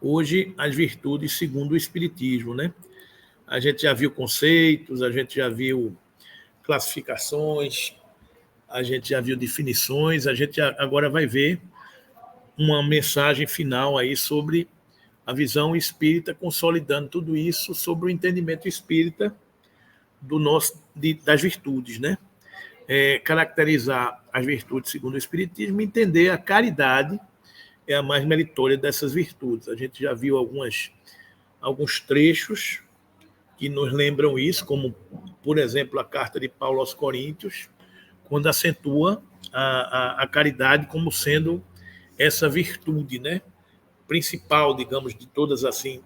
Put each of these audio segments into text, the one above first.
Hoje, as virtudes segundo o Espiritismo, né? A gente já viu conceitos, a gente já viu classificações, a gente já viu definições, a gente agora vai ver uma mensagem final aí sobre a visão espírita, consolidando tudo isso sobre o entendimento espírita das virtudes, né? Caracterizar as virtudes segundo o Espiritismo, entender a caridade é a mais meritória dessas virtudes. A gente já viu alguns trechos que nos lembram isso, como, por exemplo, a carta de Paulo aos Coríntios, quando acentua a caridade como sendo essa virtude, né, principal, digamos, de todas, assim,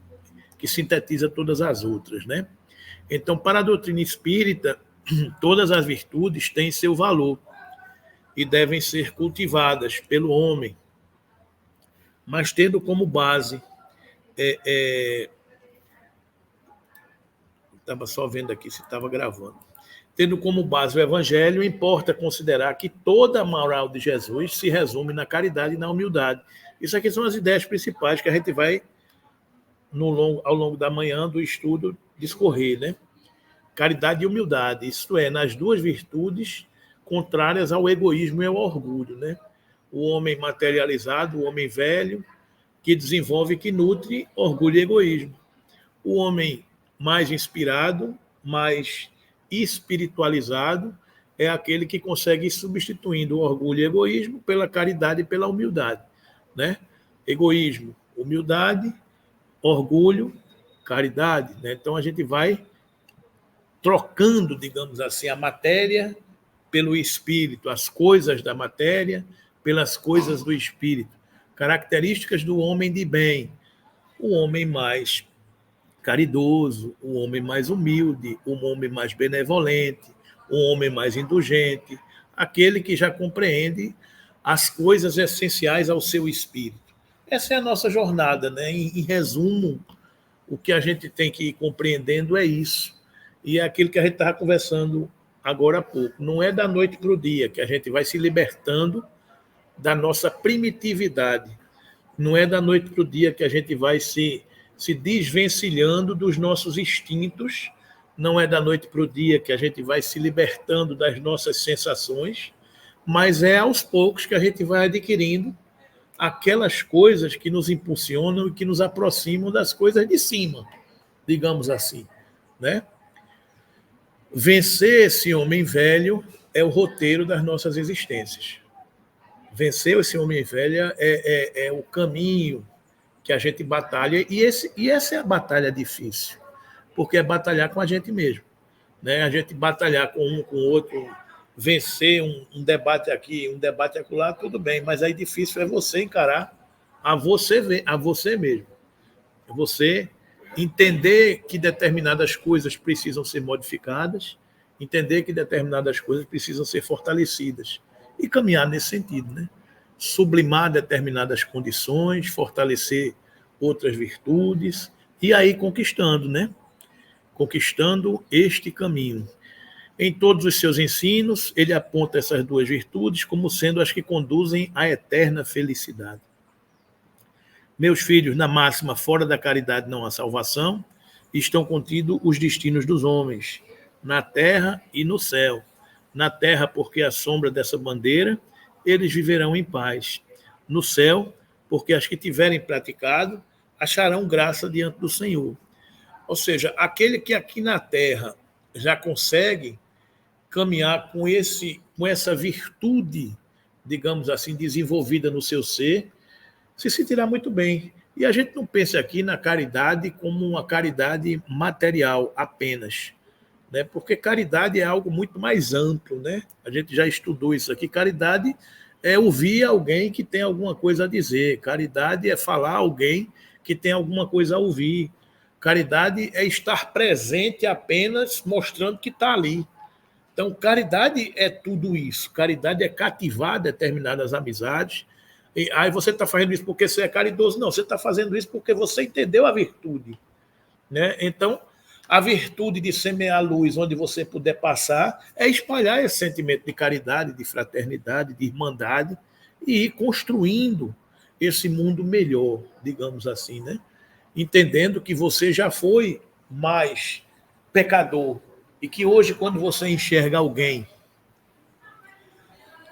que sintetiza todas as outras, né? Então, para a doutrina espírita, todas as virtudes têm seu valor e devem ser cultivadas pelo homem, mas tendo como base estava só vendo aqui se estava gravando. Tendo como base o Evangelho, importa considerar que toda a moral de Jesus se resume na caridade e na humildade. Isso aqui são as ideias principais que a gente vai, ao longo da manhã do estudo, discorrer, né? Caridade e humildade, isto é, nas duas virtudes contrárias ao egoísmo e ao orgulho, né? O homem materializado, o homem velho, que desenvolve e que nutre orgulho e egoísmo. O homem mais inspirado, mais espiritualizado, é aquele que consegue ir substituindo o orgulho e o egoísmo pela caridade e pela humildade, né? Egoísmo, humildade, orgulho, caridade, né? Então a gente vai trocando, digamos assim, a matéria pelo espírito, as coisas da matéria pelas coisas do espírito. Características do homem de bem: o homem mais caridoso, o homem mais humilde, o homem mais benevolente, o homem mais indulgente, aquele que já compreende as coisas essenciais ao seu espírito. Essa é a nossa jornada, né? Em resumo, o que a gente tem que ir compreendendo é isso. E é aquilo que a gente estava conversando agora há pouco. Não é da noite para o dia que a gente vai se libertando da nossa primitividade. Não é da noite para o dia que a gente vai se desvencilhando dos nossos instintos. Não é da noite para o dia que a gente vai se libertando das nossas sensações, mas é aos poucos que a gente vai adquirindo aquelas coisas que nos impulsionam e que nos aproximam das coisas de cima, digamos assim, né? Vencer esse homem velho é o roteiro das nossas existências. Vencer esse homem velho é o caminho que a gente batalha, e essa é a batalha difícil, porque é batalhar com a gente mesmo, né? A gente batalhar com um, com o outro, vencer um debate aqui, um debate acolá, tudo bem, mas aí difícil é você encarar a você mesmo. É você entender que determinadas coisas precisam ser modificadas, entender que determinadas coisas precisam ser fortalecidas e caminhar nesse sentido, né? Sublimar determinadas condições, fortalecer outras virtudes e aí conquistando, né? Conquistando este caminho. Em todos os seus ensinos, ele aponta essas duas virtudes como sendo as que conduzem à eterna felicidade. Meus filhos, na máxima, fora da caridade não há salvação, estão contidos os destinos dos homens, na terra e no céu. Na terra, porque à sombra dessa bandeira, eles viverão em paz. No céu, porque as que tiverem praticado acharão graça diante do Senhor. Ou seja, aquele que aqui na terra já consegue caminhar com essa virtude, digamos assim, desenvolvida no seu ser, se sentirá muito bem. E a gente não pensa aqui na caridade como uma caridade material apenas, né? Porque caridade é algo muito mais amplo, né? A gente já estudou isso aqui. Caridade é ouvir alguém que tem alguma coisa a dizer. Caridade é falar a alguém que tem alguma coisa a ouvir. Caridade é estar presente apenas mostrando que está ali. Então, caridade é tudo isso. Caridade é cativar determinadas amizades. E aí você está fazendo isso porque você é caridoso? Não, você está fazendo isso porque você entendeu a virtude, né? Então, a virtude de semear a luz onde você puder passar é espalhar esse sentimento de caridade, de fraternidade, de irmandade e ir construindo esse mundo melhor, digamos assim, né? Entendendo que você já foi mais pecador e que hoje, quando você enxerga alguém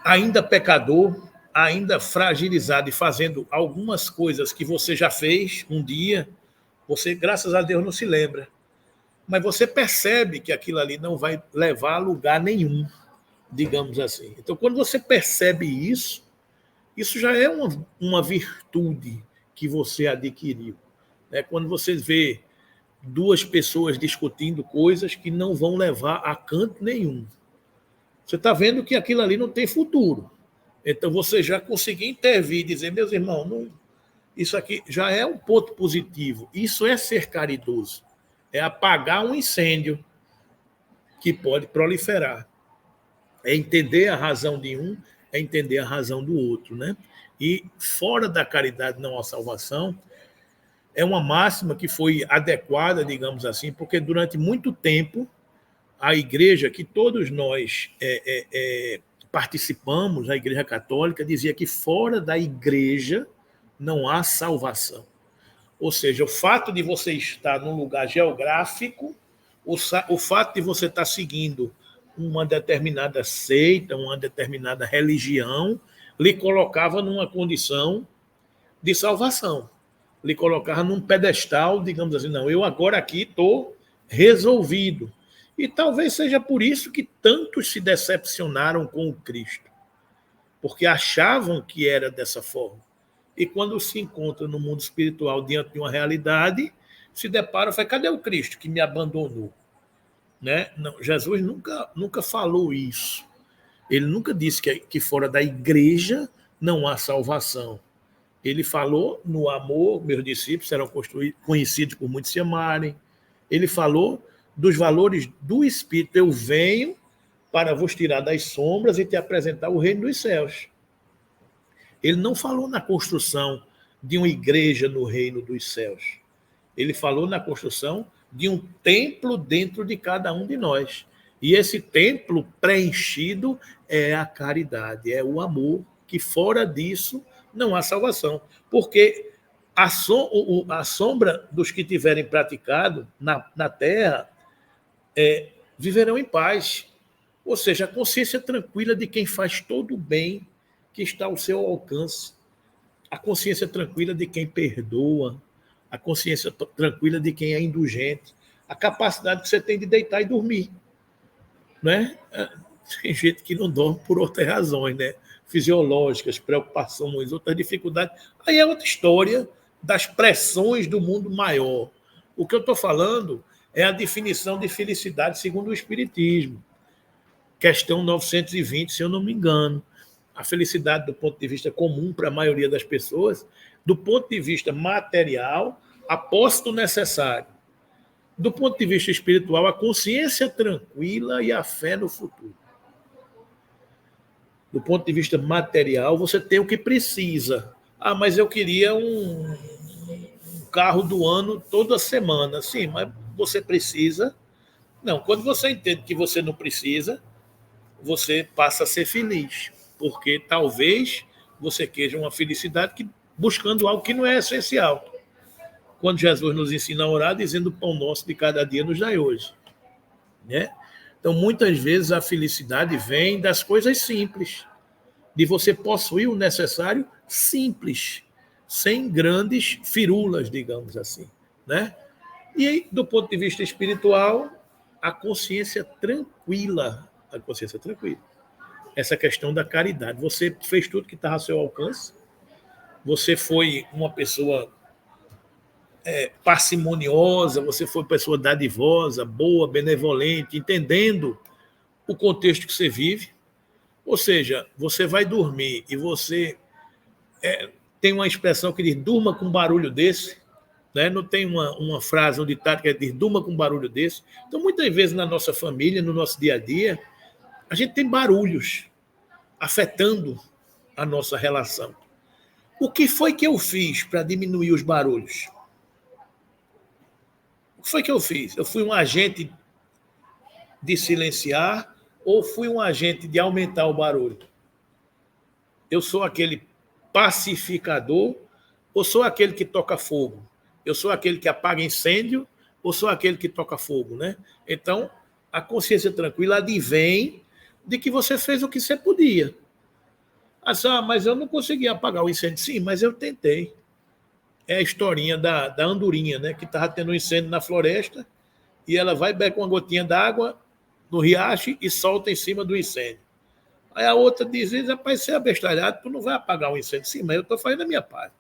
ainda pecador, ainda fragilizado e fazendo algumas coisas que você já fez um dia, você, graças a Deus, não se lembra. Mas você percebe que aquilo ali não vai levar a lugar nenhum, digamos assim. Então, quando você percebe isso já é uma virtude que você adquiriu. Né? Quando você vê duas pessoas discutindo coisas que não vão levar a canto nenhum, você está vendo que aquilo ali não tem futuro. Então você já conseguiu intervir e dizer, meus irmãos, não, isso aqui já é um ponto positivo. Isso é ser caridoso. É apagar um incêndio que pode proliferar. É entender a razão de um, é entender a razão do outro, né? E fora da caridade não há salvação, é uma máxima que foi adequada, digamos assim, porque durante muito tempo a igreja que todos nós participamos, a Igreja Católica, dizia que fora da igreja não há salvação. Ou seja, o fato de você estar num lugar geográfico, o fato de você estar seguindo uma determinada seita, uma determinada religião, lhe colocava numa condição de salvação. Lhe colocava num pedestal, digamos assim, não, eu agora aqui estou resolvido. E talvez seja por isso que tantos se decepcionaram com o Cristo, porque achavam que era dessa forma. E quando se encontra no mundo espiritual diante de uma realidade, se depara e fala, cadê o Cristo que me abandonou? Né? Não, Jesus nunca falou isso. Ele nunca disse que fora da igreja não há salvação. Ele falou no amor, meus discípulos serão conhecidos por muitos se amarem. Ele falou dos valores do Espírito. Eu venho para vos tirar das sombras e te apresentar o reino dos céus. Ele não falou na construção de uma igreja no reino dos céus. Ele falou na construção de um templo dentro de cada um de nós. E esse templo preenchido é a caridade, é o amor, que fora disso não há salvação. Porque a sombra dos que tiverem praticado na terra viverão em paz. Ou seja, a consciência tranquila de quem faz todo o bem que está ao seu alcance. A consciência tranquila de quem perdoa. A consciência tranquila de quem é indulgente. A capacidade que você tem de deitar e dormir. Né? Tem gente que não dorme por outras razões, né? Fisiológicas, preocupações, outras dificuldades. Aí é outra história das pressões do mundo maior. O que eu estou falando é a definição de felicidade segundo o Espiritismo. Questão 920, se eu não me engano. A felicidade do ponto de vista comum para a maioria das pessoas, do ponto de vista material, a posse do necessário. Do ponto de vista espiritual, a consciência tranquila e a fé no futuro. Do ponto de vista material, você tem o que precisa. Ah, mas eu queria um carro do ano toda semana. Sim, mas você precisa. Não, quando você entende que você não precisa, você passa a ser feliz. Porque talvez você queira uma felicidade buscando algo que não é essencial. Quando Jesus nos ensina a orar, dizendo o pão nosso de cada dia nos dai hoje. Né? Então, muitas vezes, a felicidade vem das coisas simples, de você possuir o necessário simples, sem grandes firulas, digamos assim. Né? E, do ponto de vista espiritual, a consciência tranquila. Essa questão da caridade. Você fez tudo que estava ao seu alcance, você foi uma pessoa parcimoniosa, você foi uma pessoa dadivosa, boa, benevolente, entendendo o contexto que você vive. Ou seja, você vai dormir e você tem uma expressão que diz durma com um barulho desse, né? Não tem uma frase, um ditado que diz durma com um barulho desse. Então, muitas vezes na nossa família, no nosso dia a dia, a gente tem barulhos afetando a nossa relação. O que foi que eu fiz para diminuir os barulhos? O que foi que eu fiz? Eu fui um agente de silenciar ou fui um agente de aumentar o barulho? Eu sou aquele pacificador ou sou aquele que toca fogo? Eu sou aquele que apaga incêndio ou sou aquele que toca fogo, né? Então, a consciência tranquila advém de que você fez o que você podia. Mas eu não consegui apagar o incêndio. Sim, mas eu tentei. É a historinha da andorinha, né? Que estava tendo um incêndio na floresta e ela vai beber uma gotinha d'água no riacho e solta em cima do incêndio. Aí a outra diz, rapaz, você é abestalhado, tu não vai apagar o incêndio. Sim, mas eu estou fazendo a minha parte.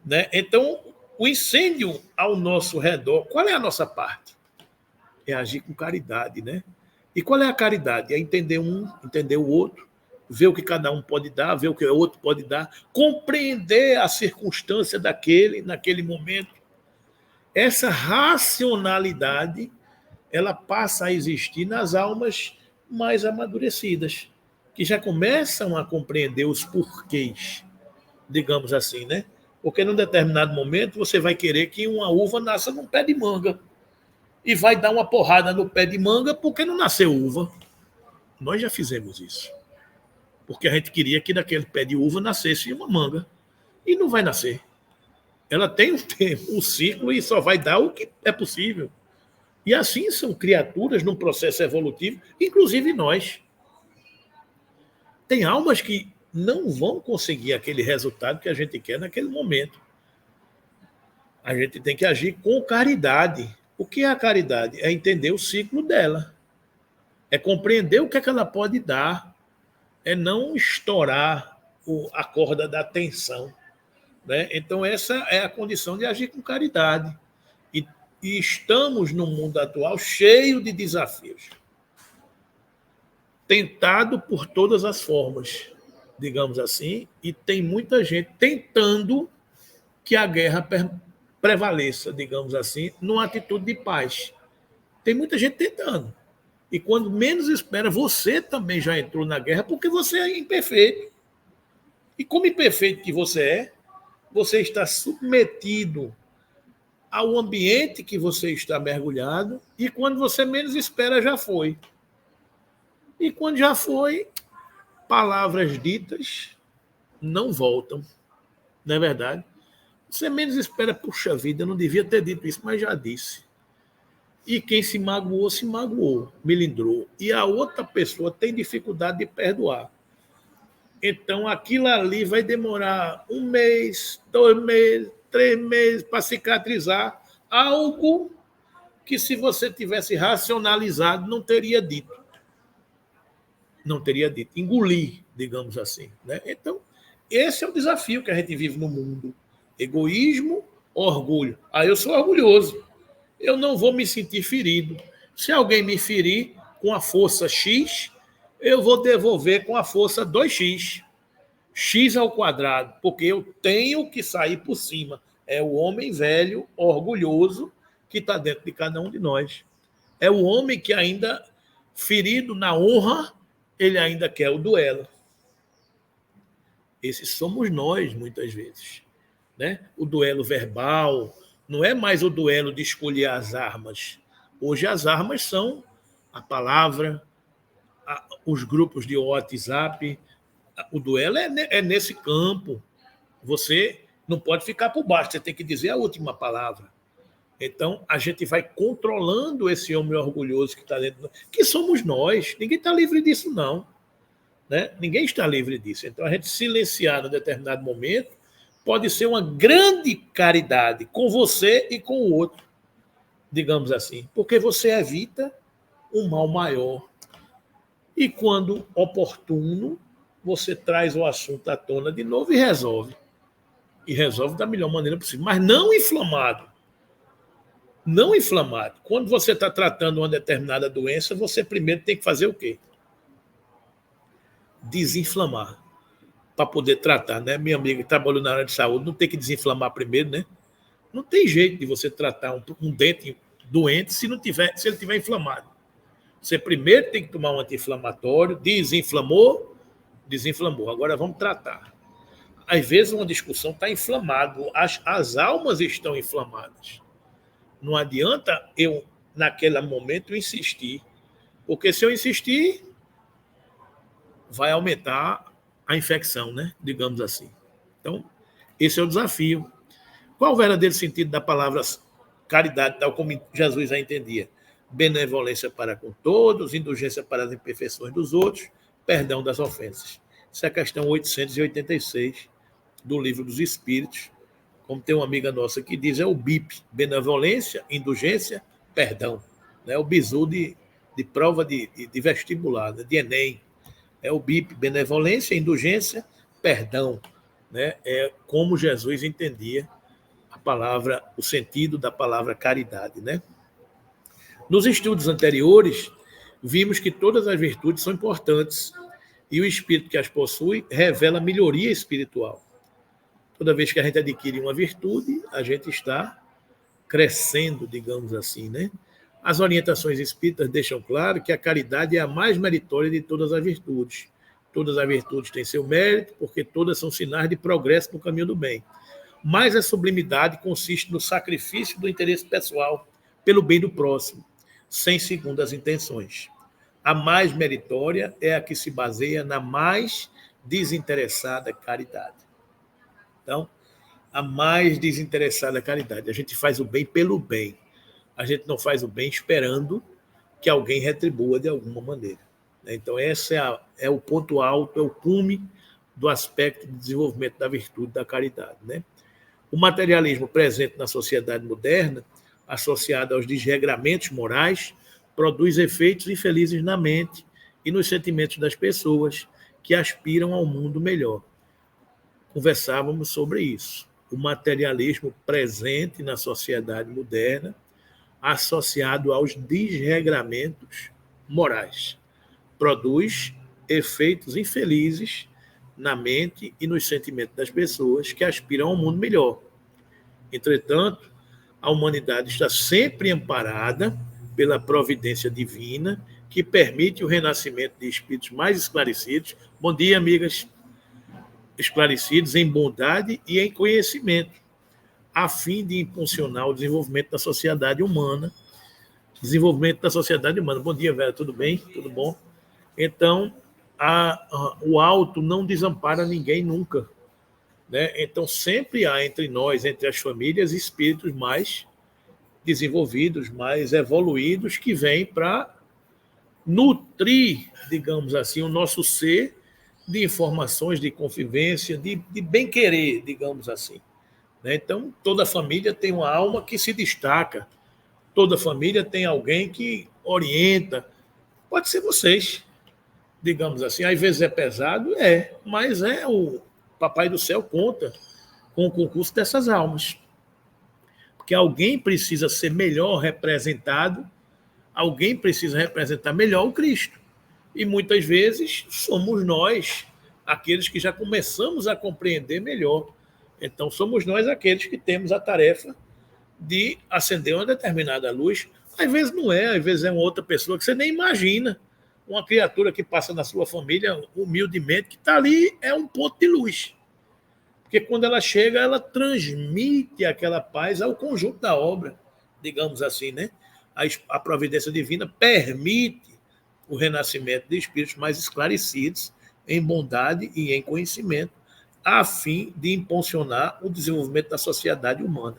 Né? Então, o incêndio ao nosso redor, qual é a nossa parte? É agir com caridade, né? E qual é a caridade? É entender um, entender o outro, ver o que cada um pode dar, ver o que o outro pode dar, compreender a circunstância daquele, naquele momento. Essa racionalidade, ela passa a existir nas almas mais amadurecidas, que já começam a compreender os porquês, digamos assim, né? Porque num determinado momento você vai querer que uma uva nasça num pé de manga e vai dar uma porrada no pé de manga porque não nasceu uva. Nós já fizemos isso. Porque a gente queria que daquele pé de uva nascesse uma manga. E não vai nascer. Ela tem um tempo, um ciclo e só vai dar o que é possível. E assim são criaturas num processo evolutivo, inclusive nós. Tem almas que não vão conseguir aquele resultado que a gente quer naquele momento. A gente tem que agir com caridade. O que é a caridade? É entender o ciclo dela. É compreender o que é que ela pode dar. É não estourar a corda da tensão. Né? Então, essa é a condição de agir com caridade. E estamos no mundo atual cheio de desafios. Tentado por todas as formas, digamos assim, e tem muita gente tentando que a guerra prevaleça, digamos assim, numa atitude de paz. Tem muita gente tentando. E quando menos espera, você também já entrou na guerra porque você é imperfeito. E como imperfeito que você está submetido ao ambiente que você está mergulhado e quando você menos espera, já foi. E quando já foi, palavras ditas não voltam. Não é verdade? Você menos espera, puxa vida, eu não devia ter dito isso, mas já disse. E quem se magoou, melindrou. E a outra pessoa tem dificuldade de perdoar. Então, aquilo ali vai demorar 1 mês, 2 meses, 3 meses para cicatrizar algo que, se você tivesse racionalizado, não teria dito. Não teria dito. Engolir, digamos assim. Né? Então, esse é o desafio que a gente vive no mundo. Egoísmo, orgulho. Eu sou orgulhoso. Eu não vou me sentir ferido. Se alguém me ferir com a força X, eu vou devolver com a força 2x. X ao quadrado, porque eu tenho que sair por cima. É o homem velho, orgulhoso, que está dentro de cada um de nós. É o homem que ainda, ferido na honra, ele ainda quer o duelo. Esses somos nós, muitas vezes. Né? O duelo verbal, não é mais o duelo de escolher as armas. Hoje as armas são a palavra, os grupos de WhatsApp. O duelo é nesse campo. Você não pode ficar por baixo, você tem que dizer a última palavra. Então, a gente vai controlando esse homem orgulhoso que está dentro, que somos nós. Ninguém está livre disso, não. Né? Ninguém está livre disso. Então, a gente silenciar em determinado momento pode ser uma grande caridade com você e com o outro, digamos assim, porque você evita um mal maior. E quando oportuno, você traz o assunto à tona de novo e resolve. E resolve da melhor maneira possível, mas não inflamado. Não inflamado. Quando você está tratando uma determinada doença, você primeiro tem que fazer o quê? Desinflamar. Para poder tratar, né? Minha amiga que trabalhou na área de saúde, não tem que desinflamar primeiro, né? Não tem jeito de você tratar um dente doente se ele estiver inflamado. Você primeiro tem que tomar um anti-inflamatório, desinflamou. Agora vamos tratar. Às vezes uma discussão está inflamada, as almas estão inflamadas. Não adianta eu, naquele momento, insistir. Porque se eu insistir, vai aumentar a infecção, né? Digamos assim. Então, esse é o desafio. Qual o verdadeiro sentido da palavra caridade, tal como Jesus a entendia? Benevolência para com todos, indulgência para as imperfeições dos outros, perdão das ofensas. Essa é a questão 886 do Livro dos Espíritos. Como tem uma amiga nossa que diz, é o BIP, benevolência, indulgência, perdão. É o bizu de prova de vestibular, né? De Enem. É o BIP, benevolência, indulgência, perdão. Né? É como Jesus entendia a palavra, o sentido da palavra caridade. Né? Nos estudos anteriores, vimos que todas as virtudes são importantes e o espírito que as possui revela melhoria espiritual. Toda vez que a gente adquire uma virtude, a gente está crescendo, digamos assim, né? As orientações espíritas deixam claro que a caridade é a mais meritória de todas as virtudes. Todas as virtudes têm seu mérito, porque todas são sinais de progresso no caminho do bem. Mas a sublimidade consiste no sacrifício do interesse pessoal pelo bem do próximo, sem segundas intenções. A mais meritória é a que se baseia na mais desinteressada caridade. Então, a mais desinteressada caridade. A gente faz o bem pelo bem. A gente não faz o bem esperando que alguém retribua de alguma maneira. Então, esse é o ponto alto, é o cume do aspecto de desenvolvimento da virtude da caridade. Né? O materialismo presente na sociedade moderna, associado aos desregramentos morais, produz efeitos infelizes na mente e nos sentimentos das pessoas que aspiram ao mundo melhor. Conversávamos sobre isso. O materialismo presente na sociedade moderna, associado aos desregramentos morais, produz efeitos infelizes na mente e nos sentimentos das pessoas que aspiram ao mundo melhor. Entretanto, a humanidade está sempre amparada pela providência divina, que permite o renascimento de espíritos mais esclarecidos. Bom dia, amigas. Esclarecidos em bondade e em conhecimento, a fim de impulsionar o desenvolvimento da sociedade humana. Desenvolvimento da sociedade humana. Bom dia, Vera, tudo bem? Tudo bom? Então, o alto não desampara ninguém nunca. Né? Então, sempre há entre nós, entre as famílias, espíritos mais desenvolvidos, mais evoluídos, que vêm para nutrir, digamos assim, o nosso ser de informações, de convivência, de bem-querer, digamos assim. Né? Então, toda família tem uma alma que se destaca, toda família tem alguém que orienta. Pode ser vocês, digamos assim. Às vezes é pesado, mas o Papai do Céu conta com o concurso dessas almas. Porque alguém precisa ser melhor representado, alguém precisa representar melhor o Cristo. E muitas vezes somos nós aqueles que já começamos a compreender melhor. Então, somos nós aqueles que temos a tarefa de acender uma determinada luz. Às vezes não é, às vezes é uma outra pessoa que você nem imagina. Uma criatura que passa na sua família humildemente, que está ali, é um ponto de luz. Porque quando ela chega, ela transmite aquela paz ao conjunto da obra, digamos assim, né? A providência divina permite o renascimento de espíritos mais esclarecidos em bondade e em conhecimento, a fim de impulsionar o desenvolvimento da sociedade humana.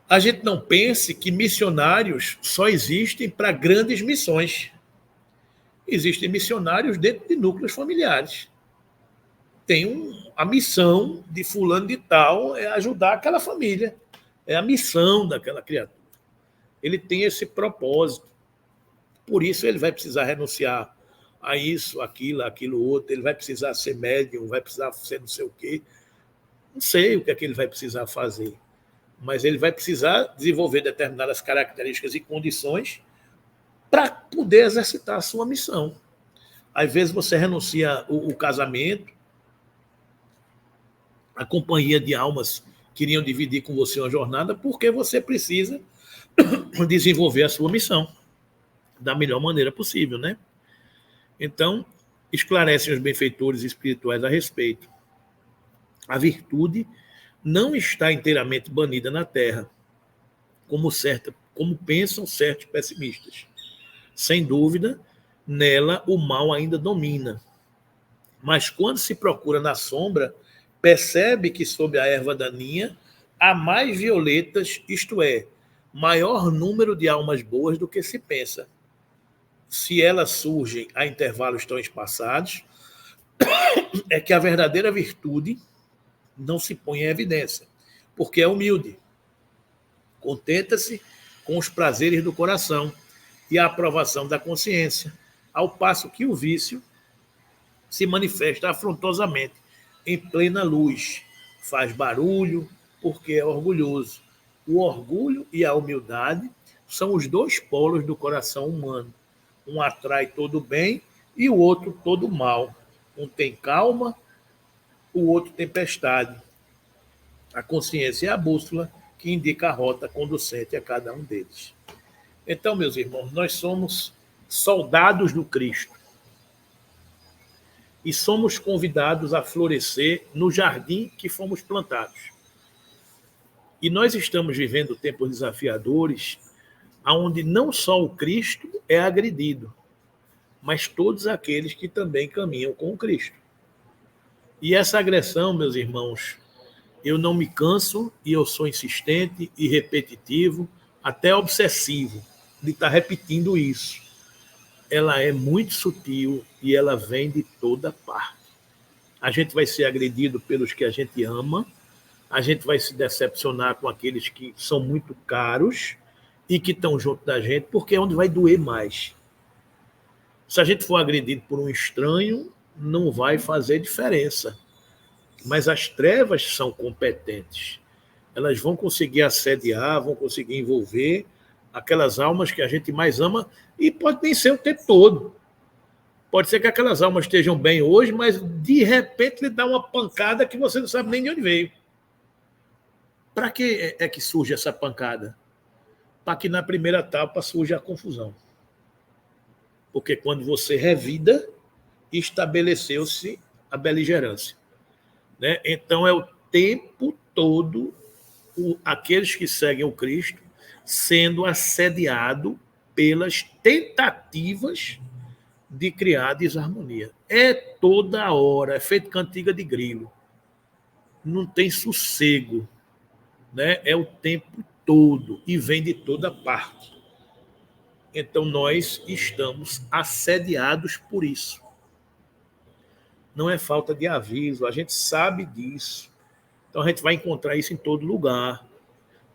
A gente não pense que missionários só existem para grandes missões. Existem missionários dentro de núcleos familiares. Tem a missão de fulano de tal é ajudar aquela família. É a missão daquela criatura. Ele tem esse propósito. Por isso ele vai precisar renunciar a isso, aquilo outro. Ele vai precisar ser médium, vai precisar ser não sei o quê. Não sei o que é que ele vai precisar fazer. Mas ele vai precisar desenvolver determinadas características e condições para poder exercitar a sua missão. Às vezes você renuncia o casamento, a companhia de almas queriam dividir com você uma jornada, porque você precisa desenvolver a sua missão da melhor maneira possível, né? Então, esclarecem os benfeitores espirituais a respeito. A virtude não está inteiramente banida na Terra, como pensam certos pessimistas. Sem dúvida, nela o mal ainda domina. Mas quando se procura na sombra, percebe que sob a erva daninha há mais violetas, isto é, maior número de almas boas do que se pensa. Se elas surgem a intervalos tão espaçados, é que a verdadeira virtude não se põe em evidência, porque é humilde. Contenta-se com os prazeres do coração e a aprovação da consciência, ao passo que o vício se manifesta afrontosamente, em plena luz, faz barulho porque é orgulhoso. O orgulho e a humildade são os dois polos do coração humano. Um atrai todo o bem e o outro todo o mal. Um tem calma, o outro tempestade. A consciência é a bússola que indica a rota conducente a cada um deles. Então, meus irmãos, nós somos soldados do Cristo e somos convidados a florescer no jardim que fomos plantados. E nós estamos vivendo tempos desafiadores, onde não só o Cristo é agredido, mas todos aqueles que também caminham com o Cristo. E essa agressão, meus irmãos, eu não me canso e eu sou insistente e repetitivo, até obsessivo, de estar repetindo isso. Ela é muito sutil e ela vem de toda parte. A gente vai ser agredido pelos que a gente ama, a gente vai se decepcionar com aqueles que são muito caros e que estão junto da gente, porque é onde vai doer mais. Se a gente for agredido por um estranho, não vai fazer diferença. Mas as trevas são competentes. Elas vão conseguir assediar, vão conseguir envolver aquelas almas que a gente mais ama, e pode nem ser o tempo todo. Pode ser que aquelas almas estejam bem hoje, mas de repente lhe dá uma pancada que você não sabe nem de onde veio. Para que é que surge essa pancada? Para que na primeira etapa surja a confusão. Porque quando você revida, estabeleceu-se a beligerância. Né? Então é o tempo todo aqueles que seguem o Cristo sendo assediado pelas tentativas de criar desarmonia. É toda hora, é feito cantiga de grilo. Não tem sossego. Né? É o tempo todo e vem de toda parte. Então nós estamos assediados por isso. Não é falta de aviso, a gente sabe disso. Então a gente vai encontrar isso em todo lugar.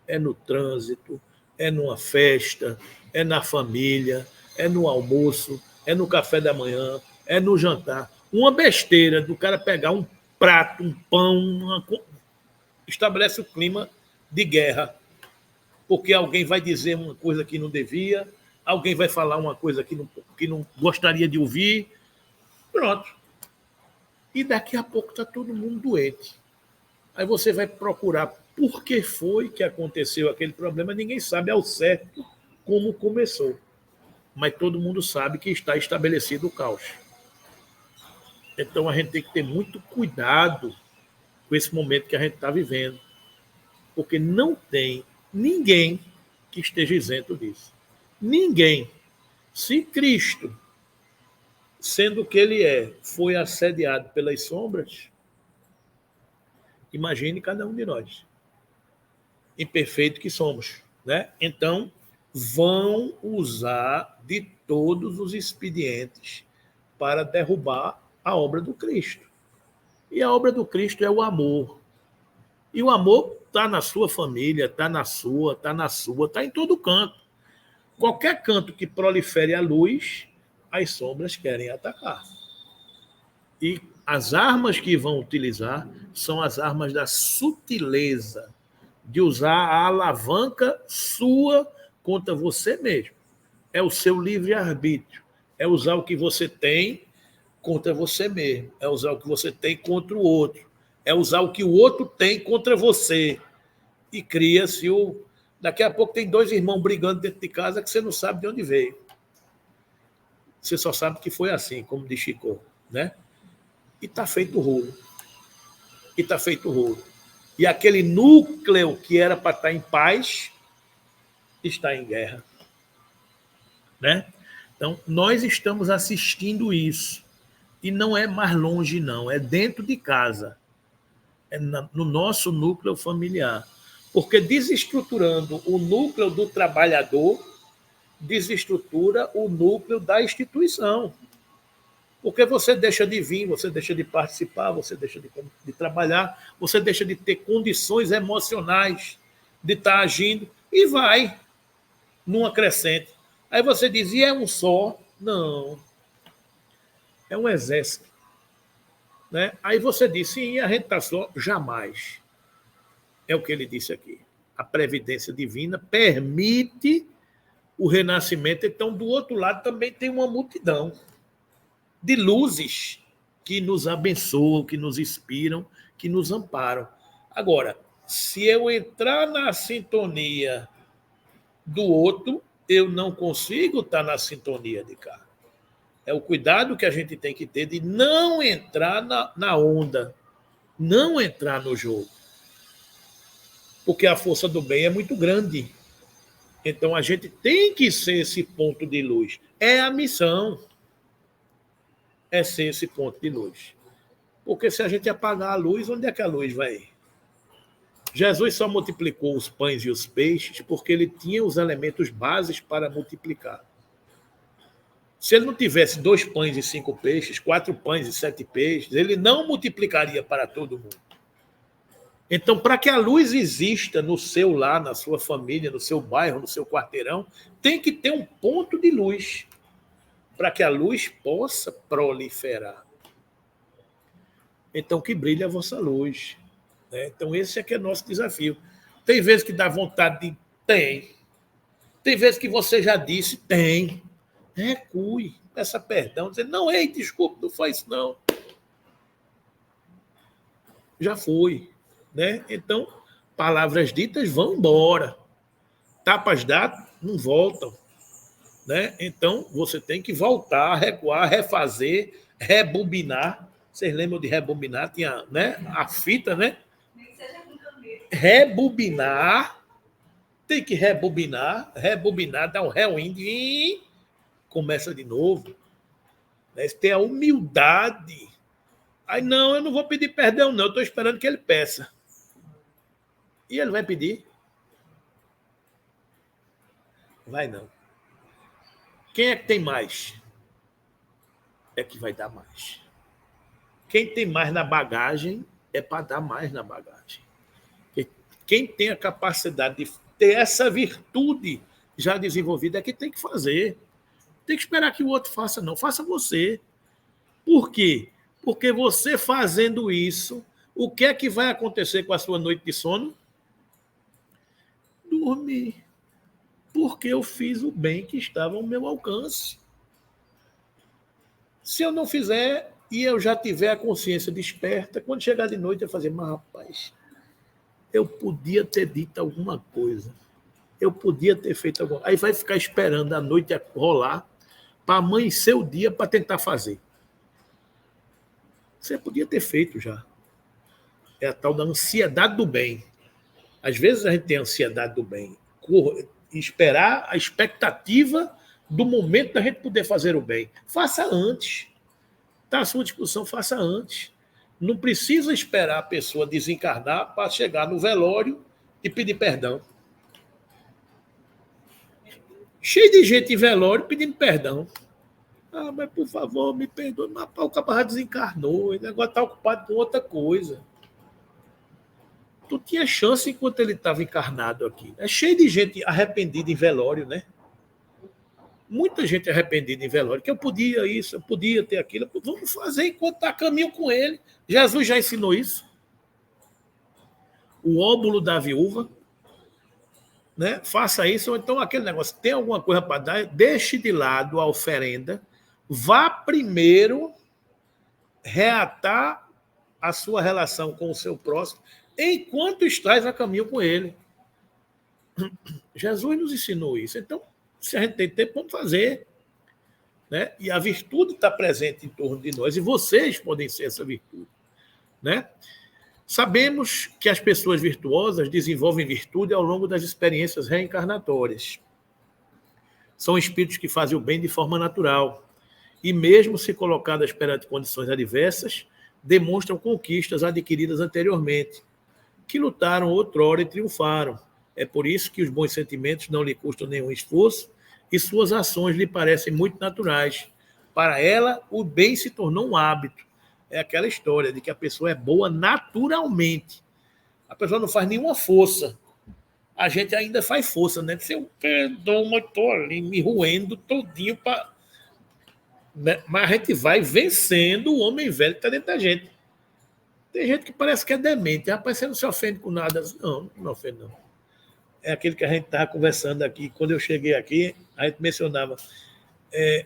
É no trânsito, é numa festa, é na família, é no almoço, é no café da manhã, é no jantar. Uma besteira do cara pegar um prato, um pão, estabelece o clima de guerra. Porque alguém vai dizer uma coisa que não devia, alguém vai falar uma coisa que não gostaria de ouvir. Pronto. E daqui a pouco está todo mundo doente. Aí você vai procurar por que foi que aconteceu aquele problema, ninguém sabe ao certo como começou. Mas todo mundo sabe que está estabelecido o caos. Então a gente tem que ter muito cuidado com esse momento que a gente está vivendo. Porque não tem ninguém que esteja isento disso. Ninguém. Se Cristo, sendo o que ele é, foi assediado pelas sombras, imagine cada um de nós, imperfeito que somos. Né? Então, vão usar de todos os expedientes para derrubar a obra do Cristo. E a obra do Cristo é o amor. E o amor está na sua família, está na sua, está em todo canto. Qualquer canto que prolifere a luz, as sombras querem atacar. E as armas que vão utilizar são as armas da sutileza, de usar a alavanca sua contra você mesmo. É o seu livre-arbítrio. É usar o que você tem contra você mesmo. É usar o que você tem contra o outro. É usar o que o outro tem contra você. E cria-se o... Daqui a pouco tem dois irmãos brigando dentro de casa que você não sabe de onde veio. Você só sabe que foi assim, como diz Chico. Né? E está feito o rolo. E aquele núcleo que era para estar em paz está em guerra. Né? Então, nós estamos assistindo isso. E não é mais longe, não, é dentro de casa, é no nosso núcleo familiar. Porque desestruturando o núcleo do trabalhador, desestrutura o núcleo da instituição. Porque você deixa de vir, você deixa de participar, você deixa de trabalhar, você deixa de ter condições emocionais de estar agindo e vai numa crescente. Aí você diz, e é um só? Não, é um exército. Né? Aí você diz, sim, a gente está só? Jamais. É o que ele disse aqui. A previdência divina permite o renascimento. Então, do outro lado, também tem uma multidão de luzes que nos abençoam, que nos inspiram, que nos amparam. Agora, se eu entrar na sintonia do outro, eu não consigo estar na sintonia de cá. É o cuidado que a gente tem que ter de não entrar na onda, não entrar no jogo. Porque a força do bem é muito grande. Então a gente tem que ser esse ponto de luz. É a missão. É ser esse ponto de luz. Porque se a gente apagar a luz, onde é que a luz vai ir? Jesus só multiplicou os pães e os peixes porque ele tinha os elementos básicos para multiplicar. Se ele não tivesse 2 pães e 5 peixes, 4 pães e 7 peixes, ele não multiplicaria para todo mundo. Então, para que a luz exista no seu lar, na sua família, no seu bairro, no seu quarteirão, tem que ter um ponto de luz para que a luz possa proliferar. Então, que brilhe a vossa luz. Né? Então, esse é que é nosso desafio. Tem vezes que dá vontade de... Tem. Tem vezes que você já disse, tem. Recue, peça perdão, dizer, não, ei, desculpa, não foi isso, não. Já foi. Né? Então, palavras ditas vão embora. Tapas dadas não voltam. Né? Então, você tem que voltar, recuar, refazer, rebobinar. Vocês lembram de rebobinar? Tinha, né, a fita, né? Rebobinar. Tem que rebobinar, dar um rewind e começa de novo. Né? Ter a humildade. Aí, não, eu não vou pedir perdão, não. Eu estou esperando que ele peça. E ele vai pedir? Vai não. Quem é que tem mais? É que vai dar mais. Quem tem mais na bagagem é para dar mais na bagagem. Quem tem a capacidade de ter essa virtude já desenvolvida é que tem que fazer. Tem que esperar que o outro faça, não. Faça você. Por quê? Porque você fazendo isso, o que é que vai acontecer com a sua noite de sono? Dormir. Porque eu fiz o bem que estava ao meu alcance. Se eu não fizer e eu já tiver a consciência desperta, quando chegar de noite eu fazer, mas rapaz, eu podia ter dito alguma coisa. Eu podia ter feito alguma coisa. Aí vai ficar esperando a noite rolar para amanhecer o dia para tentar fazer. Você podia ter feito já. É a tal da ansiedade do bem. Às vezes a gente tem ansiedade do bem. Esperar a expectativa do momento da gente poder fazer o bem. Faça antes. Tá a sua discussão, faça antes. Não precisa esperar a pessoa desencarnar para chegar no velório e pedir perdão. Cheio de gente em velório pedindo perdão. Ah, mas por favor, me perdoe. Mas o camarada desencarnou, ele agora está ocupado com outra coisa. Tu tinha chance enquanto ele estava encarnado aqui. É cheio de gente arrependida em velório, né? Muita gente arrependida em velório, que eu podia isso, eu podia ter aquilo. Vamos fazer enquanto está a caminho com ele. Jesus já ensinou isso. O óbolo da viúva, né? Faça isso, ou então aquele negócio, tem alguma coisa para dar, deixe de lado a oferenda, vá primeiro reatar a sua relação com o seu próximo, enquanto estás a caminho com ele. Jesus nos ensinou isso. Então, se a gente tem tempo, vamos fazer. Né? E a virtude está presente em torno de nós, e vocês podem ser essa virtude. Né? Sabemos que as pessoas virtuosas desenvolvem virtude ao longo das experiências reencarnatórias. São espíritos que fazem o bem de forma natural. e mesmo se colocadas perante condições adversas, demonstram conquistas adquiridas anteriormente, que lutaram outrora e triunfaram. É por isso que os bons sentimentos não lhe custam nenhum esforço e suas ações lhe parecem muito naturais. Para ela, o bem se tornou um hábito. É aquela história de que a pessoa é boa naturalmente. A pessoa não faz nenhuma força. A gente ainda faz força, né? Se eu perdoo, mas estou ali me roendo todinho para... Né? Mas a gente vai vencendo o homem velho que está dentro da gente. Tem gente que parece que é demente. Rapaz, você não se ofende com nada. Não, não me ofende, não. É aquele que a gente estava conversando aqui. Quando eu cheguei aqui, a gente mencionava,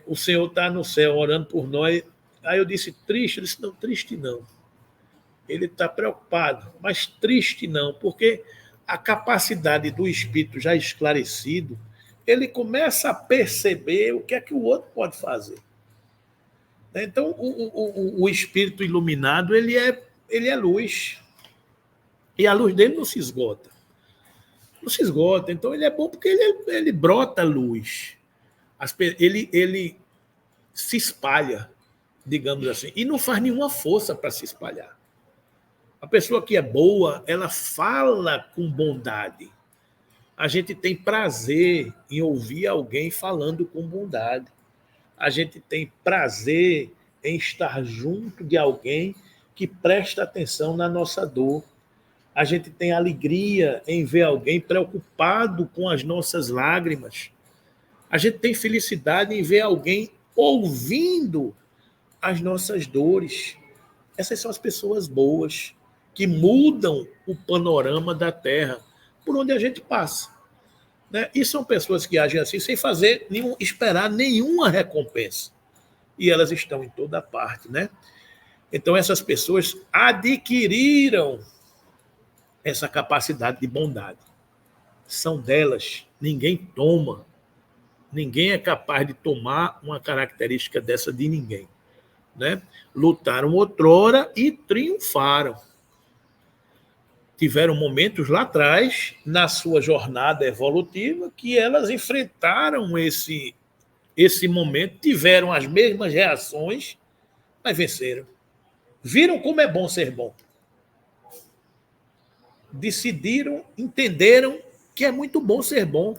o Senhor está no céu orando por nós. Aí eu disse, triste? Eu disse, não, triste não. Ele está preocupado, mas triste não, porque a capacidade do espírito já esclarecido, ele começa a perceber o que é que o outro pode fazer. Então, o espírito iluminado, ele é luz. E a luz dele não se esgota. Não se esgota. Então, ele é bom porque ele brota luz. Ele se espalha, digamos assim, e não faz nenhuma força para se espalhar. A pessoa que é boa, ela fala com bondade. A gente tem prazer em ouvir alguém falando com bondade. A gente tem prazer em estar junto de alguém que presta atenção na nossa dor. A gente tem alegria em ver alguém preocupado com as nossas lágrimas. A gente tem felicidade em ver alguém ouvindo as nossas dores. Essas são as pessoas boas que mudam o panorama da Terra por onde a gente passa. Né? E são pessoas que agem assim sem esperar nenhuma recompensa. E elas estão em toda parte. Né? Então, essas pessoas adquiriram essa capacidade de bondade. São delas, ninguém toma. Ninguém é capaz de tomar uma característica dessa de ninguém. Né? Lutaram outrora e triunfaram. Tiveram momentos lá atrás, na sua jornada evolutiva, que elas enfrentaram esse momento, tiveram as mesmas reações, mas venceram. Viram como é bom ser bom. Decidiram, entenderam que é muito bom ser bom,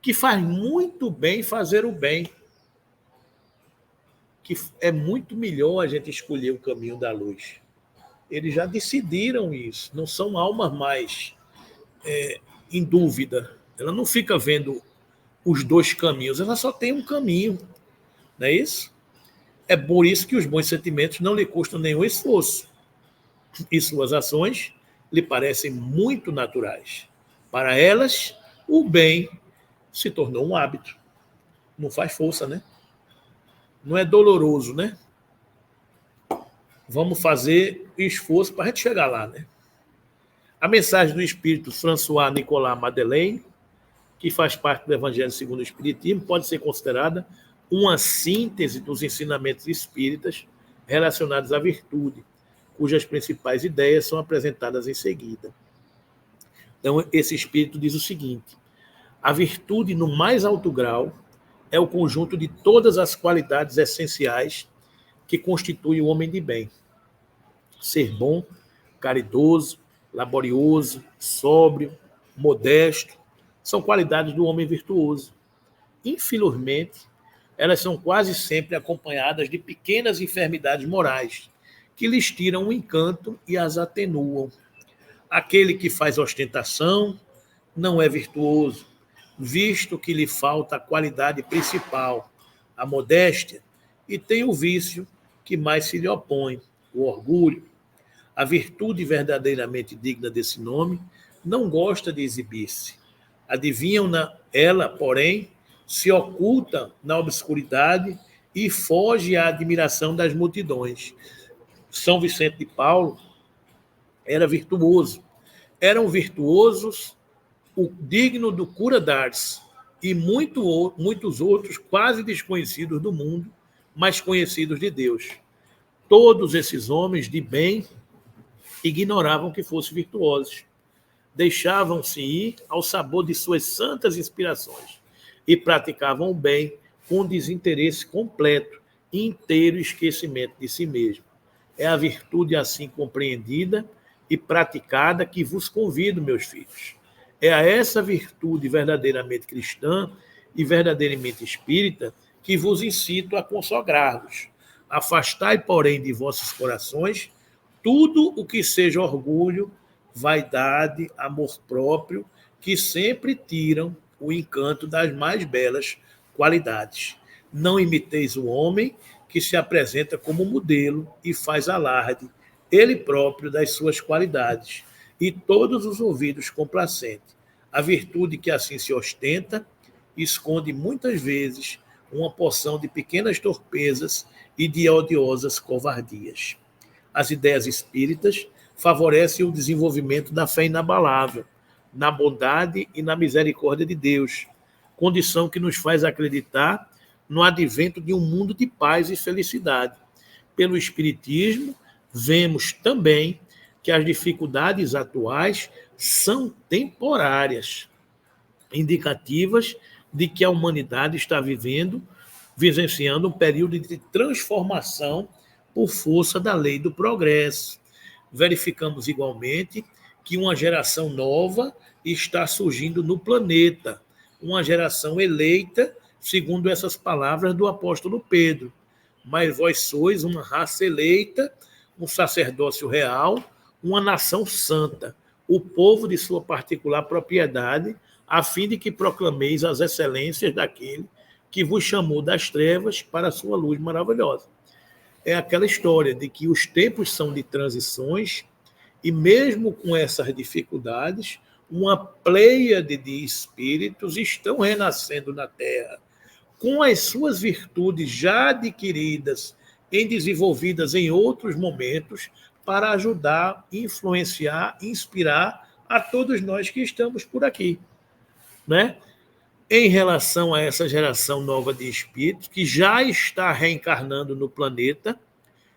que faz muito bem fazer o bem, que é muito melhor a gente escolher o caminho da luz. Eles já decidiram isso, não são almas mais em dúvida. Ela não fica vendo os dois caminhos, ela só tem um caminho, não é isso? É por isso que os bons sentimentos não lhe custam nenhum esforço e suas ações lhe parecem muito naturais. Para elas, o bem se tornou um hábito. Não faz força, né? Não é doloroso, né? Vamos fazer esforço para a gente chegar lá, né? A mensagem do espírito François Nicolas Madeleine, que faz parte do Evangelho segundo o Espiritismo, pode ser considerada uma síntese dos ensinamentos espíritas relacionados à virtude, cujas principais ideias são apresentadas em seguida. Então, esse espírito diz o seguinte: a virtude, no mais alto grau, é o conjunto de todas as qualidades essenciais que constituem o homem de bem. Ser bom, caridoso, laborioso, sóbrio, modesto, são qualidades do homem virtuoso. Infelizmente, elas são quase sempre acompanhadas de pequenas enfermidades morais, que lhes tiram o encanto e as atenuam. Aquele que faz ostentação não é virtuoso, visto que lhe falta a qualidade principal, a modéstia, e tem o vício que mais se lhe opõe, o orgulho. A virtude verdadeiramente digna desse nome não gosta de exibir-se. Adivinham-na ela, porém, se oculta na obscuridade e foge à admiração das multidões. São Vicente de Paulo era virtuoso. Eram virtuosos o digno do cura d'Ars e muitos outros quase desconhecidos do mundo, mas conhecidos de Deus. Todos esses homens de bem ignoravam que fossem virtuosos. Deixavam-se ir ao sabor de suas santas inspirações e praticavam o bem com desinteresse completo, inteiro esquecimento de si mesmo. É a virtude assim compreendida e praticada que vos convido, meus filhos. É a essa virtude verdadeiramente cristã e verdadeiramente espírita que vos incito a consagrar-vos. Afastai, porém, de vossos corações tudo o que seja orgulho, vaidade, amor próprio, que sempre tiram o encanto das mais belas qualidades. Não imiteis o homem que se apresenta como modelo e faz alarde, ele próprio, das suas qualidades, e todos os ouvidos complacentes. A virtude que assim se ostenta esconde muitas vezes uma porção de pequenas torpezas e de odiosas covardias. As ideias espíritas favorecem o desenvolvimento da fé inabalável, na bondade e na misericórdia de Deus, condição que nos faz acreditar no advento de um mundo de paz e felicidade. Pelo Espiritismo, vemos também que as dificuldades atuais são temporárias, indicativas de que a humanidade está vivenciando um período de transformação por força da lei do progresso. Verificamos igualmente que uma geração nova está surgindo no planeta, uma geração eleita, segundo essas palavras do apóstolo Pedro. Mas vós sois uma raça eleita, um sacerdócio real, uma nação santa, o povo de sua particular propriedade, a fim de que proclameis as excelências daquele que vos chamou das trevas para a sua luz maravilhosa. É aquela história de que os tempos são de transições e mesmo com essas dificuldades, uma pleiade de espíritos estão renascendo na Terra, com as suas virtudes já adquiridas e desenvolvidas em outros momentos, para ajudar, influenciar, inspirar a todos nós que estamos por aqui, né? Em relação a essa geração nova de espíritos, que já está reencarnando no planeta,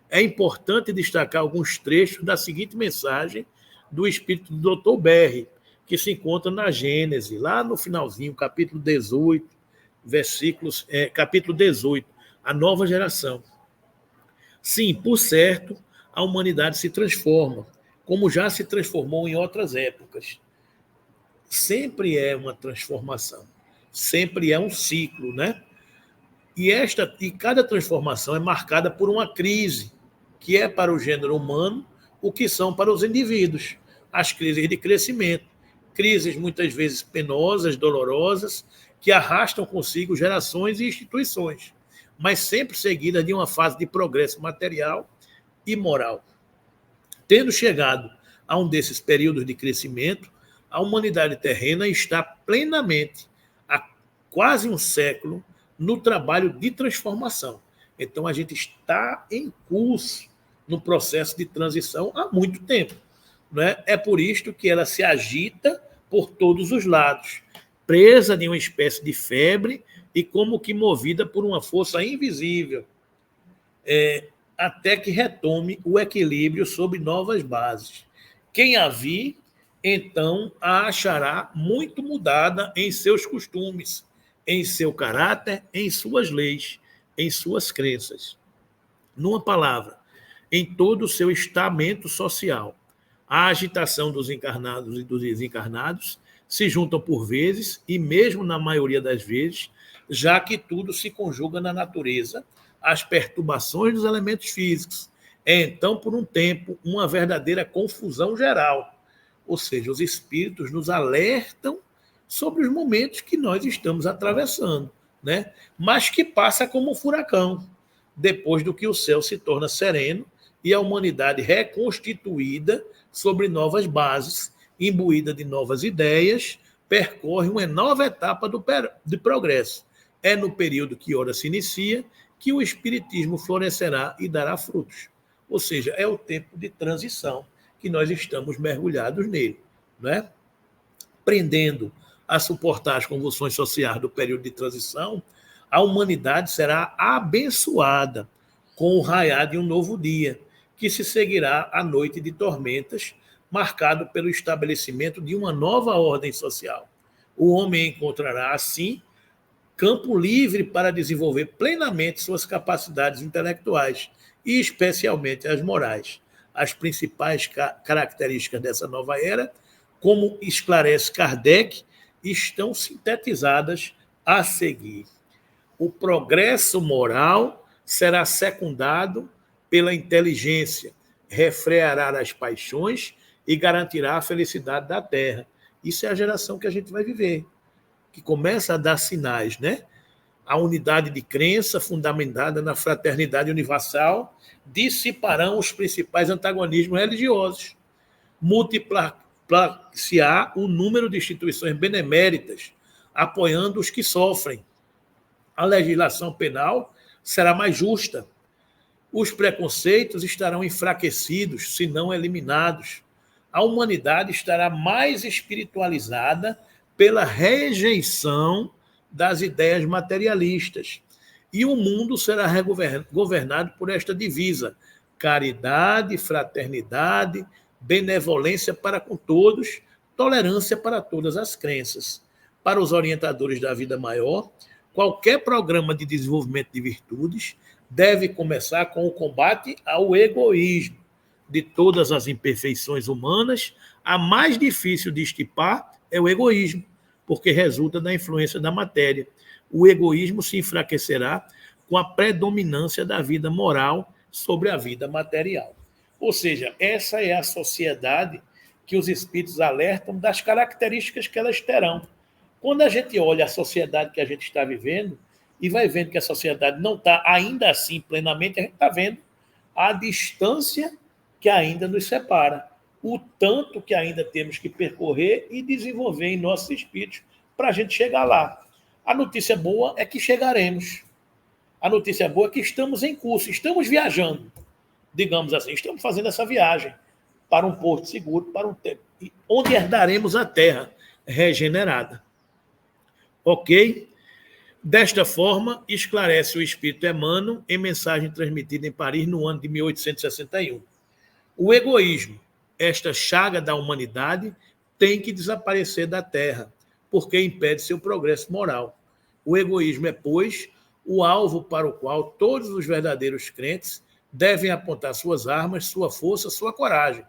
é importante destacar alguns trechos da seguinte mensagem do espírito do Dr. Berry, que se encontra na Gênese, lá no finalzinho, capítulo 18, capítulo 18, a nova geração. Sim, por certo, a humanidade se transforma, como já se transformou em outras épocas. Sempre é uma transformação, sempre é um ciclo, né? E cada transformação é marcada por uma crise, que é para o gênero humano o que são para os indivíduos, as crises de crescimento, crises muitas vezes penosas, dolorosas, que arrastam consigo gerações e instituições, mas sempre seguidas de uma fase de progresso material e moral. Tendo chegado a um desses períodos de crescimento, a humanidade terrena está plenamente, há quase um século, no trabalho de transformação. Então, a gente está em curso no processo de transição há muito tempo. Né? É por isto que ela se agita por todos os lados, presa de uma espécie de febre e como que movida por uma força invisível, até que retome o equilíbrio sob novas bases. Quem a vir, então, a achará muito mudada em seus costumes, em seu caráter, em suas leis, em suas crenças. Numa palavra, em todo o seu estamento social. A agitação dos encarnados e dos desencarnados se juntam por vezes, e mesmo na maioria das vezes, já que tudo se conjuga na natureza, as perturbações dos elementos físicos. É então, por um tempo, uma verdadeira confusão geral. Ou seja, os espíritos nos alertam sobre os momentos que nós estamos atravessando, né? Mas que passa como um furacão, depois do que o céu se torna sereno e a humanidade reconstituída sobre novas bases, imbuída de novas ideias, percorre uma nova etapa de progresso. É no período que ora se inicia que o espiritismo florescerá e dará frutos. Ou seja, é o tempo de transição que nós estamos mergulhados nele, né? Aprendendo a suportar as convulsões sociais do período de transição, a humanidade será abençoada com o raiar de um novo dia, que se seguirá à noite de tormentas, marcado pelo estabelecimento de uma nova ordem social. O homem encontrará, assim, campo livre para desenvolver plenamente suas capacidades intelectuais e, especialmente, as morais. As principais características dessa nova era, como esclarece Kardec, estão sintetizadas a seguir. O progresso moral será secundado pela inteligência, refreará as paixões e garantirá a felicidade da terra. Isso é a geração que a gente vai viver, que começa a dar sinais, né? A unidade de crença fundamentada na fraternidade universal dissiparão os principais antagonismos religiosos. Multiplicar-se-á o número de instituições beneméritas, apoiando os que sofrem. A legislação penal será mais justa. Os preconceitos estarão enfraquecidos, se não eliminados. A humanidade estará mais espiritualizada pela rejeição das ideias materialistas. E o mundo será governado por esta divisa: caridade, fraternidade, benevolência para com todos, tolerância para todas as crenças. Para os orientadores da vida maior, qualquer programa de desenvolvimento de virtudes deve começar com o combate ao egoísmo. De todas as imperfeições humanas, a mais difícil de estipar é o egoísmo, porque resulta da influência da matéria. O egoísmo se enfraquecerá com a predominância da vida moral sobre a vida material. Ou seja, essa é a sociedade que os espíritos alertam das características que elas terão. Quando a gente olha a sociedade que a gente está vivendo e vai vendo que a sociedade não está ainda assim plenamente, a gente está vendo a distância que ainda nos separa, o tanto que ainda temos que percorrer e desenvolver em nossos espíritos para a gente chegar lá. A notícia boa é que chegaremos. A notícia boa é que estamos em curso, estamos viajando, digamos assim, estamos fazendo essa viagem para um porto seguro, para um tempo, onde herdaremos a terra regenerada. Ok? Desta forma, esclarece o espírito Emmanuel em mensagem transmitida em Paris no ano de 1861. O egoísmo, esta chaga da humanidade, tem que desaparecer da terra, porque impede seu progresso moral. O egoísmo é, pois, o alvo para o qual todos os verdadeiros crentes devem apontar suas armas, sua força, sua coragem.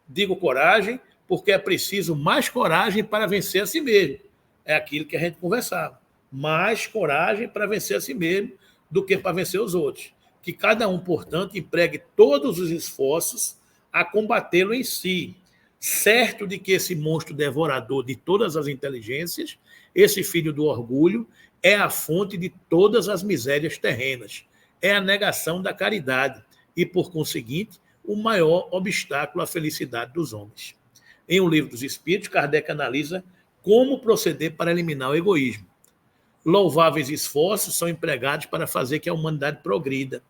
Digo coragem porque é preciso mais coragem para vencer a si mesmo. É aquilo que a gente conversava. Mais coragem para vencer a si mesmo do que para vencer os outros. Que cada um, portanto, empregue todos os esforços a combatê-lo em si, certo de que esse monstro devorador de todas as inteligências, esse filho do orgulho, é a fonte de todas as misérias terrenas, é a negação da caridade e, por conseguinte, o maior obstáculo à felicidade dos homens. Em O Livro dos Espíritos, Kardec analisa como proceder para eliminar o egoísmo. Louváveis esforços são empregados para fazer que a humanidade progrida.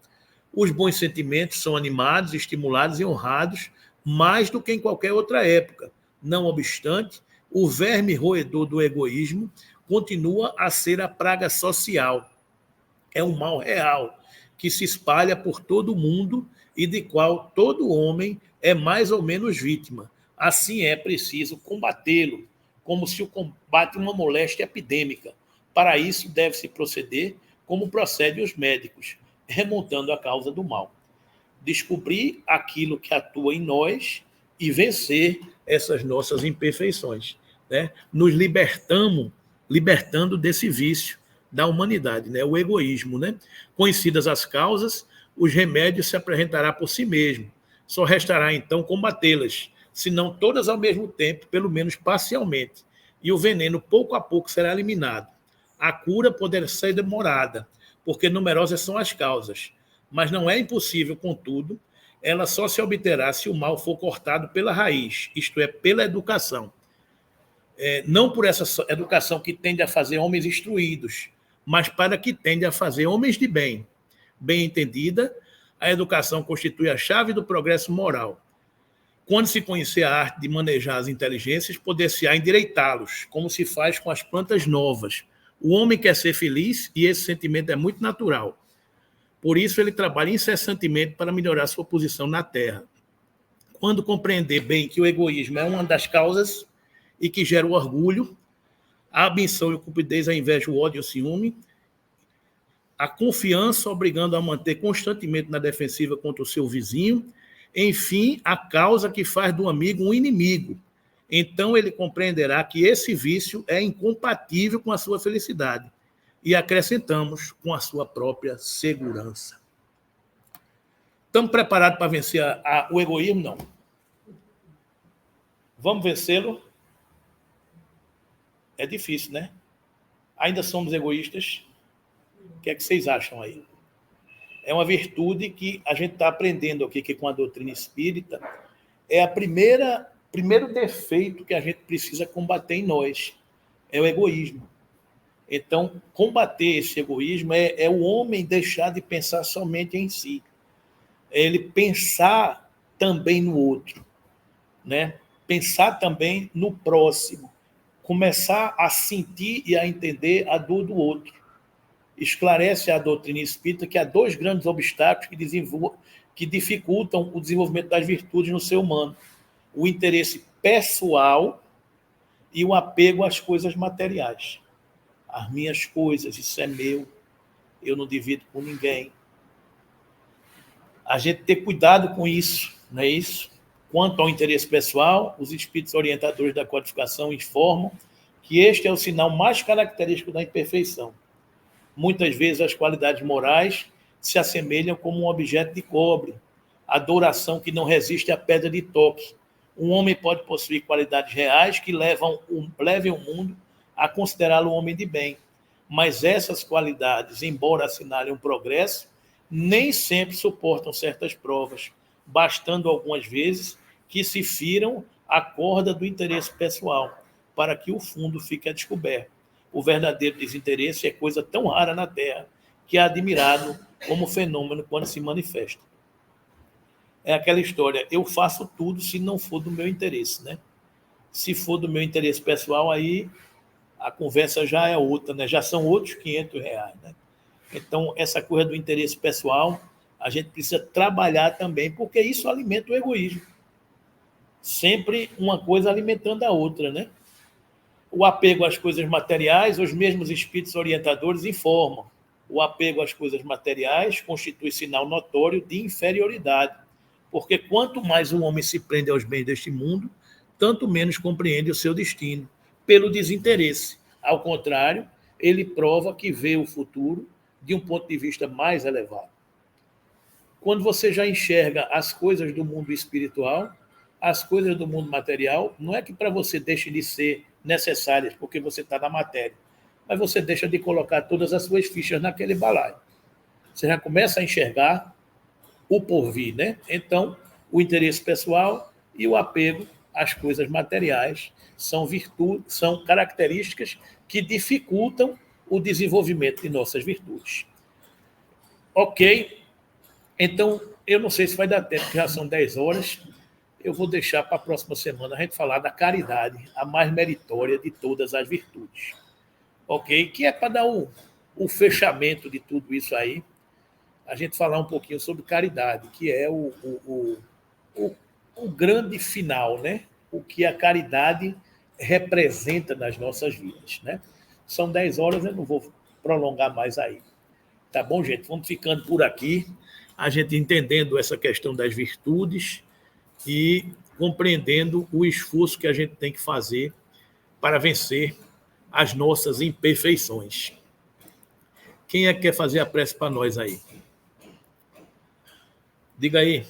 Os bons sentimentos são animados, estimulados e honrados mais do que em qualquer outra época. Não obstante, o verme roedor do egoísmo continua a ser a praga social. É um mal real que se espalha por todo o mundo e de qual todo homem é mais ou menos vítima. Assim é preciso combatê-lo, como se o combate uma moléstia epidêmica. Para isso deve-se proceder como procedem os médicos, remontando a causa do mal. Descobrir aquilo que atua em nós e vencer essas nossas imperfeições, né? Nos libertando desse vício da humanidade, né? O egoísmo, né? Conhecidas as causas, os remédios se apresentará por si mesmo. Só restará então combatê-las, se não todas ao mesmo tempo, pelo menos parcialmente. E o veneno pouco a pouco será eliminado. A cura poderá ser demorada, porque numerosas são as causas, mas não é impossível, contudo, ela só se obterá se o mal for cortado pela raiz, isto é, pela educação. Não por essa educação que tende a fazer homens instruídos, mas para que tende a fazer homens de bem. Bem entendida, a educação constitui a chave do progresso moral. Quando se conhecer a arte de manejar as inteligências, poder-se-á endireitá-los, como se faz com as plantas novas. O homem quer ser feliz e esse sentimento é muito natural. Por isso, ele trabalha incessantemente para melhorar sua posição na Terra. Quando compreender bem que o egoísmo é uma das causas e que gera o orgulho, A ambição e a cupidez, a inveja, o ódio e o ciúme. A confiança, obrigando a manter constantemente na defensiva contra o seu vizinho. Enfim, a causa que faz do amigo um inimigo. Então ele compreenderá que esse vício é incompatível com a sua felicidade. E acrescentamos, com a sua própria segurança. Estamos preparados para vencer o egoísmo? Não. Vamos vencê-lo? É difícil, né? Ainda somos egoístas? O que é que vocês acham aí? É uma virtude que a gente está aprendendo aqui, que com a doutrina espírita é primeiro defeito que a gente precisa combater em nós, é o egoísmo. Então, combater esse egoísmo é o homem deixar de pensar somente em si, é ele pensar também no outro, né? Pensar também no próximo, começar a sentir e a entender a dor do outro. Esclarece a doutrina espírita que há dois grandes obstáculos que dificultam o desenvolvimento das virtudes no ser humano: o interesse pessoal e o apego às coisas materiais. As minhas coisas, isso é meu, eu não divido com ninguém. A gente ter cuidado com isso, não é isso? Quanto ao interesse pessoal, os espíritos orientadores da codificação informam que este é o sinal mais característico da imperfeição. Muitas vezes as qualidades morais se assemelham como um objeto de cobre, adoração que não resiste à pedra de toque. Um homem pode possuir qualidades reais que levem o mundo a considerá-lo um homem de bem, mas essas qualidades, embora assinalem um progresso, nem sempre suportam certas provas, bastando algumas vezes que se firam a corda do interesse pessoal, para que o fundo fique a descoberto. O verdadeiro desinteresse é coisa tão rara na Terra que é admirado como fenômeno quando se manifesta. É aquela história, eu faço tudo se não for do meu interesse, né? Se for do meu interesse pessoal, aí a conversa já é outra, né? Já são outros R$500, né? Então, essa coisa do interesse pessoal, a gente precisa trabalhar também, porque isso alimenta o egoísmo. Sempre uma coisa alimentando a outra, né? O apego às coisas materiais, os mesmos espíritos orientadores informam. O apego às coisas materiais constitui sinal notório de inferioridade, porque quanto mais o homem se prende aos bens deste mundo, tanto menos compreende o seu destino, pelo desinteresse. Ao contrário, ele prova que vê o futuro de um ponto de vista mais elevado. Quando você já enxerga as coisas do mundo espiritual, as coisas do mundo material, não é que para você deixe de ser necessárias, porque você está na matéria, mas você deixa de colocar todas as suas fichas naquele balaio. Você já começa a enxergar o porvir, né? Então, o interesse pessoal e o apego às coisas materiais são virtudes, são características que dificultam o desenvolvimento de nossas virtudes. Ok? Então, eu não sei se vai dar tempo, porque já são 10 horas. Eu vou deixar para a próxima semana a gente falar da caridade, a mais meritória de todas as virtudes. Ok? Que é para dar o fechamento de tudo isso aí, a gente falar um pouquinho sobre caridade, que é o grande final, né? O que a caridade representa nas nossas vidas, né? São 10 horas, eu não vou prolongar mais aí. Tá bom, gente? Vamos ficando por aqui, a gente entendendo essa questão das virtudes e compreendendo o esforço que a gente tem que fazer para vencer as nossas imperfeições. Quem é que quer fazer a prece para nós aí? Diga aí.